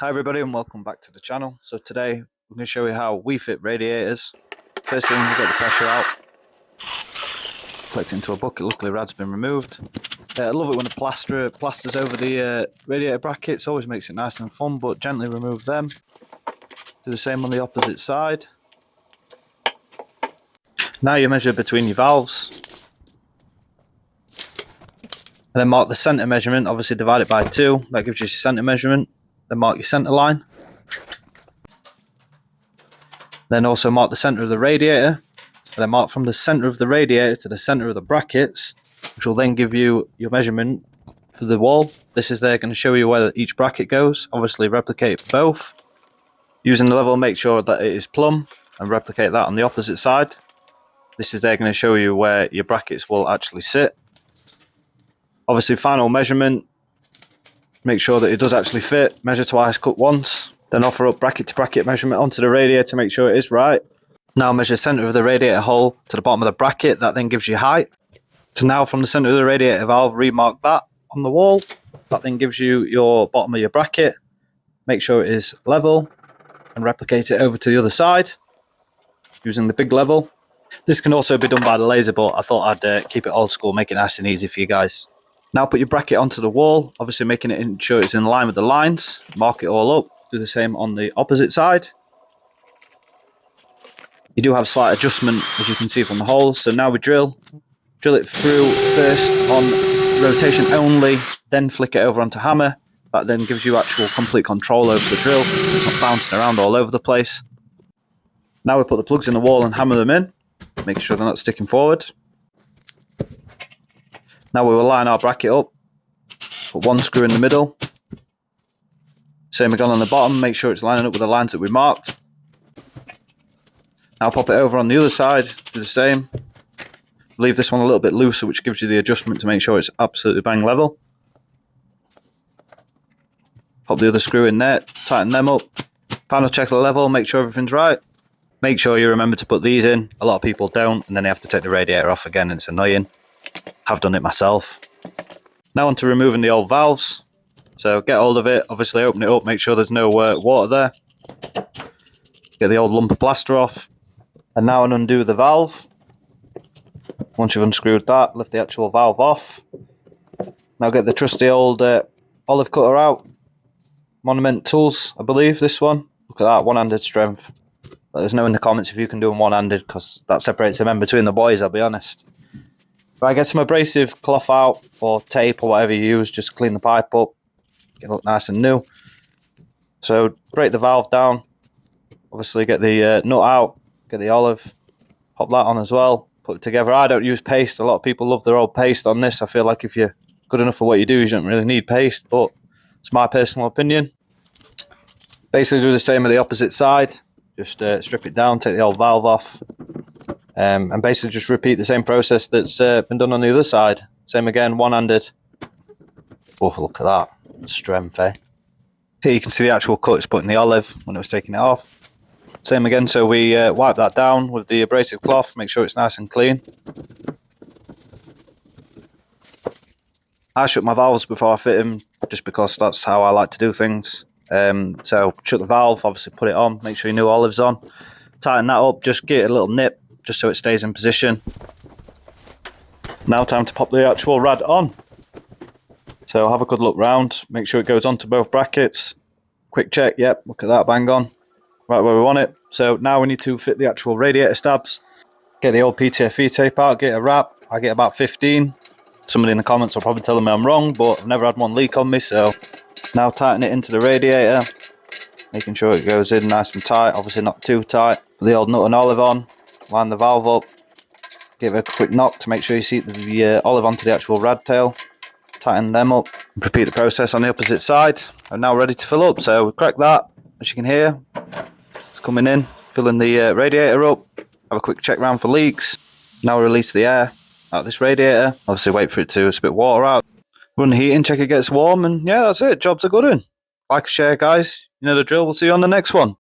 Hi everybody and welcome back to the channel. So today we're going to show you how we fit radiators. First thing, we get the pressure out, collect it into a bucket. Luckily rad's been removed. I love it when the plasters over the radiator brackets, always makes it nice and fun, but gently remove them. Do the same on the opposite side. Now you measure between your valves. And then mark the centre measurement, obviously divide it by 2, that gives you your centre measurement. Then mark your centre line. Then also mark the centre of the radiator. And then mark from the centre of the radiator to the centre of the brackets, which will then give you your measurement for the wall. This is there going to show you where each bracket goes. Obviously replicate both. Using the level, make sure that it is plumb and replicate that on the opposite side. This is there going to show you where your brackets will actually sit. Obviously final measurement, make sure that it does actually fit, measure twice, cut once, then offer up bracket to bracket measurement onto the radiator to make sure it is right. Now measure centre of the radiator hole to the bottom of the bracket, that then gives you height. So now from the centre of the radiator valve, remark that on the wall, that then gives you your bottom of your bracket. Make sure it is level and replicate it over to the other side using the big level. This can also be done by the laser, but I thought I'd keep it old school, make it nice and easy for you guys. Now put your bracket onto the wall, obviously making it sure it's in line with the lines. Mark it all up. Do the same on the opposite side. You do have slight adjustment, as you can see from the holes. So now we drill it through first on rotation only, then flick it over onto hammer. That then gives you actual complete control over the drill. It's not bouncing around all over the place. Now we put the plugs in the wall and hammer them in. Make sure they're not sticking forward. Now we will line our bracket up, put one screw in the middle, same again on the bottom, make sure it's lining up with the lines that we marked. Now pop it over on the other side, do the same. Leave this one a little bit looser, which gives you the adjustment to make sure it's absolutely bang level. Pop the other screw in there, tighten them up. Final check the level, make sure everything's right. Make sure you remember to put these in. A lot of people don't, and then they have to take the radiator off again, and it's annoying. Have done it myself. Now on to removing the old valves. So get hold of it, obviously open it up, make sure there's no water there. Get the old lump of plaster off. And now undo the valve. Once you've unscrewed that, lift the actual valve off. Now get the trusty old olive cutter out. Monument Tools, I believe, this one. Look at that, one-handed strength. Let us know in the comments if you can do them one-handed, because that separates the men between the boys, I'll be honest. Right, get some abrasive cloth out, or tape, or whatever you use, just clean the pipe up, get it look nice and new. So break the valve down, obviously get the nut out, get the olive, pop that on as well, put it together. I don't use paste, a lot of people love their old paste on this. I feel like if you're good enough for what you do, you don't really need paste, but it's my personal opinion. Basically do the same on the opposite side, just strip it down, take the old valve off. And basically just repeat the same process that's been done on the other side. Same again, one-handed. Oh, look at that. Strength, eh? Here you can see the actual cut it's put in the olive when it was taking it off. Same again, so we wipe that down with the abrasive cloth, make sure it's nice and clean. I shut my valves before I fit them, just because that's how I like to do things. So shut the valve, obviously put it on, make sure your new olive's on. Tighten that up, just give it a little nip, just so it stays in position. Now time to pop the actual rad on. So have a good look round, make sure it goes onto both brackets. Quick check, yep, look at that, bang on. Right where we want it. So now we need to fit the actual radiator stabs. Get the old PTFE tape out, get a wrap. I get about 15. Somebody in the comments will probably tell me I'm wrong, but I've never had one leak on me, so. Now tighten it into the radiator, making sure it goes in nice and tight, obviously not too tight. Put the old nut and olive on. Line the valve up, give it a quick knock to make sure you seat the olive onto the actual rad tail, tighten them up, and repeat the process on the opposite side. I'm now ready to fill up, so we crack that, as you can hear, it's coming in, filling the radiator up, have a quick check round for leaks. Now release the air out of this radiator, obviously wait for it to spit water out, run the heating, check it gets warm, and yeah, that's it, job's a good one. Like and share guys, you know the drill, we'll see you on the next one.